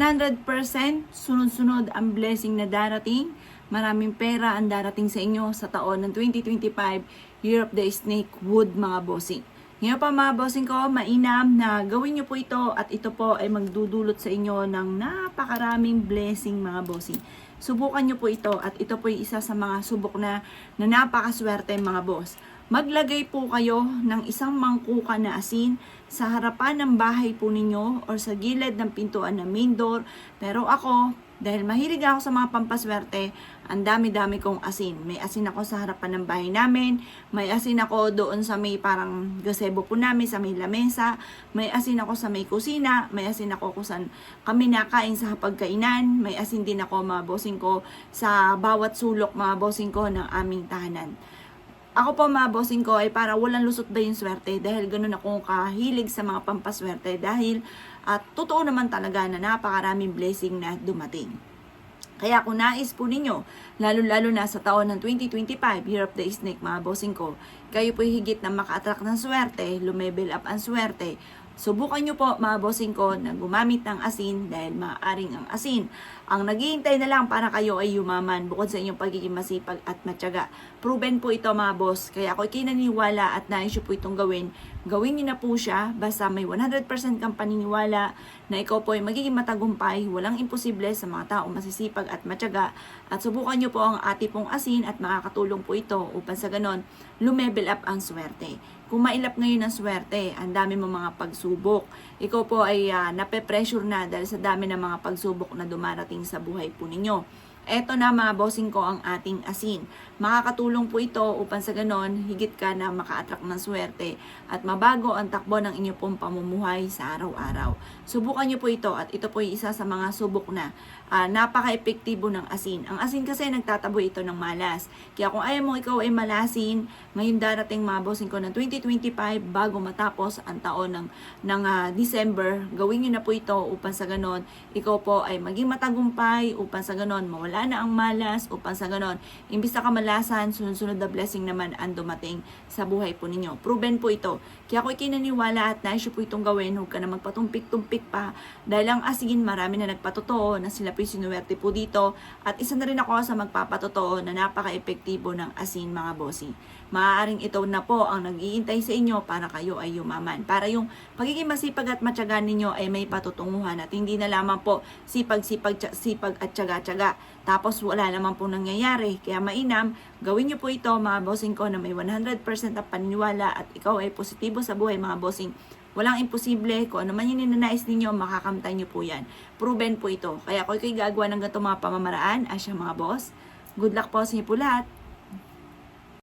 100% sunod-sunod ang blessing na darating. Maraming pera ang darating sa inyo sa taon ng 2025, Year of the Snake Wood, mga bossing. Ngayon pa mga bossing ko, mainam na gawin nyo po ito at ito po ay magdudulot sa inyo ng napakaraming blessing, mga bossing. Subukan nyo po ito at ito po ay isa sa mga subok na napakaswerte, mga boss. Maglagay po kayo ng isang mangkuka na asin sa harapan ng bahay po ninyo or sa gilid ng pintuan ng main door. Pero ako, dahil mahilig ako sa mga pampaswerte, ang dami-dami kong asin. May asin ako sa harapan ng bahay namin, may asin ako doon sa may parang gazebo po namin, sa may lamesa, may asin ako sa may kusina, may asin ako kung saan kami nakain sa hapagkainan, may asin din ako, mga bossing ko, sa bawat sulok, mga bossing ko, ng aming tahanan. Ako po, mga bossing ko, ay para walang lusot ba yung swerte dahil ganun ako kahilig sa mga pampaswerte dahil totoo naman talaga na napakaraming blessing na dumating. Kaya kung nais po ninyo, lalo-lalo na sa taon ng 2025, Year of the Snake, mga bossing ko, kayo po higit na maka-attract ng swerte, lumevel up ang swerte, subukan nyo po, mga bossing ko, na gumamit ng asin dahil maaaring ang asin ang naghihintay na lang para kayo ay yumaman bukod sa inyong pagiging masipag at matyaga. Proven po ito, mga boss. Kaya ako kinaniwala at nais po itong gawin. Gawin niyo na po siya basta may 100% kang paniniwala na ikaw po ay magiging matagumpay. Walang imposible sa mga taong masisipag at matyaga. At subukan niyo po ang ati pong asin at makakatulong po ito upang sa ganon lumevel up ang swerte. Kung mailap ngayon ang swerte, ang dami mo mga pagsubok. Ikaw po ay nape-pressure na dahil sa dami ng mga pagsubok na dumarating sa buhay po ninyo. Eto na, mga bossing ko, ang ating asin. Makakatulong po ito upang sa ganon, higit ka na maka-attract ng swerte at mabago ang takbo ng inyo pong pamumuhay sa araw-araw. Subukan nyo po ito at ito po ay isa sa mga subok na napaka-epektibo ng asin. Ang asin kasi nagtataboy ito ng malas. Kaya kung ayaw mo ikaw ay malasin, ngayon darating, mga bossing ko, ng 2025 bago matapos ang taon ng December, gawin nyo na po ito upang sa ganon, ikaw po ay maging matagumpay, upang sa ganon, mawala na ang malas, upang sa ganon, imbis na kamalasan, sunod-sunod na blessing naman ang dumating sa buhay po ninyo. Proven po ito. Kaya ako ikinaniwala at nais po itong gawin, huwag ka na magpatumpik-tumpik pa, dahil ang asin, marami na nagpatotoo na sila po sinuwerte po dito, at isa na rin ako sa magpapatotoo na napaka-epektibo ng asin, mga bossing. Maaaring ito na po ang nag-iintay sa inyo para kayo ay yumaman. Para yung pagiging masipag at matyaga ninyo ay may patutunguhan at hindi na lamang po sipag at tyaga-tyaga. Tapos wala naman po nangyayari. Kaya mainam, gawin nyo po ito, mga bossing ko, na may 100% ang paniniwala at ikaw ay positibo sa buhay, mga bossing. Walang imposible. Kung ano man yung ninanais ninyo, makakamtay nyo po yan. Proven po ito. Kaya ako kayo gagawa ng ganito mga pamamaraan. Asya, mga boss. Good luck po sa inyo po lahat.